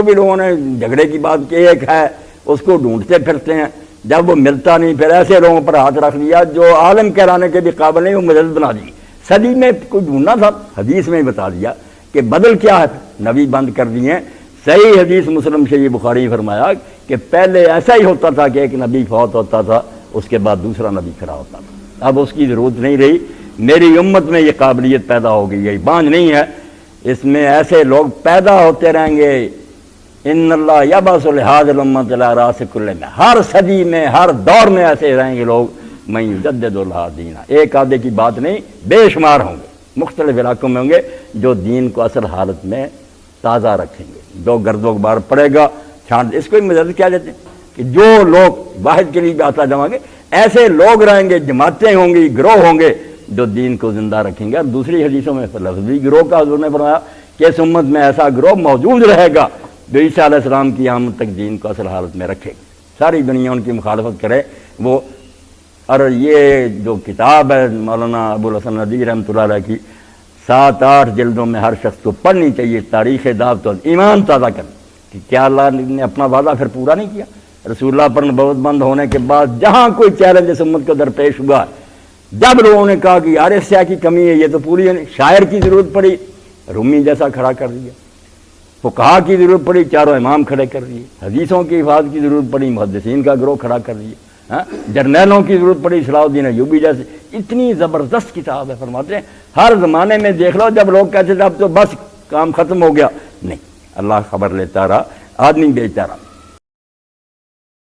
بھی لوگوں نے جھگڑے کی بات کی، ایک ہے اس کو ڈھونڈتے پھرتے ہیں، جب وہ ملتا نہیں پھر ایسے لوگوں پر ہاتھ رکھ دیا جو عالم کہلانے کے بھی قابل نہیں، وہ مجدد بنا دی۔ صدی میں کوئی ڈھونڈنا تھا، حدیث میں بتا دیا کہ بدل کیا ہے، نبی بند کر دیے ہیں۔ صحیح حدیث مسلم سے یہ بخاری فرمایا کہ پہلے ایسا ہی ہوتا تھا کہ ایک نبی فوت ہوتا تھا، اس کے بعد دوسرا نبی کھڑا ہوتا تھا، اب اس کی ضرورت نہیں رہی۔ میری امت میں یہ قابلیت پیدا ہو گئی ہے، بانجھ نہیں ہے، اس میں ایسے لوگ پیدا ہوتے رہیں گے۔ ان اللہ یبعث لہذا الامۃ علی راس کل میں، ہر صدی میں ہر دور میں ایسے رہیں گے لوگ، من یجدد لہا دینا، ایک آدھے کی بات نہیں، بے شمار ہوں گے، مختلف علاقوں میں ہوں گے جو دین کو اصل حالت میں تازہ رکھیں گے۔ جو گرد و غبار پڑے گا چھانٹ، اس کو ہی مجدد کیا دیتے ہیں کہ جو لوگ واحد کے لیے بھی آتا جمع گے، ایسے لوگ رہیں گے، جماعتیں ہوں گی، گروہ ہوں گے جو دین کو زندہ رکھیں گے۔ اور دوسری حدیثوں میں لفظی گروہ کا حضور نے فرمایا کہ اس امت میں ایسا گروہ موجود رہے گا جو عیسیٰ علیہ السلام کی آمد تک دین کو اصل حالت میں رکھے گا، ساری دنیا ان کی مخالفت کرے وہ۔ اور یہ جو کتاب ہے مولانا ابو الحسن ندوی رحمۃ اللہ علیہ کی، 7-8 جلدوں میں ہر شخص کو پڑھنی چاہیے، تاریخ دعوت اور ایمان تازہ کرنا کہ کیا اللہ نے اپنا وعدہ پھر پورا نہیں کیا۔ رسول اللہ پر نبوت بند ہونے کے بعد جہاں کوئی چیلنج اس امت کو درپیش ہوا، جب لوگوں نے کہا کہ یار اس کی کمی ہے، یہ تو پوری ہے نہیں، شاعر کی ضرورت پڑی، رومی جیسا کھڑا کر دیا، فقہا کی ضرورت پڑی، چاروں امام کھڑے کر دیے، حدیثوں کی حفاظت کی ضرورت پڑی، محدثین کا گروہ کھڑا کر دیا، جرنیلوں کی ضرورت پڑی، صلاح الدین ایوبی جیسے۔ اتنی زبردست کتاب ہے، فرماتے ہیں ہر زمانے میں دیکھ لو، جب لوگ کہتے تھے اب تو بس کام ختم ہو گیا، نہیں، اللہ خبر لیتا رہا، آدمی بیچتا رہا۔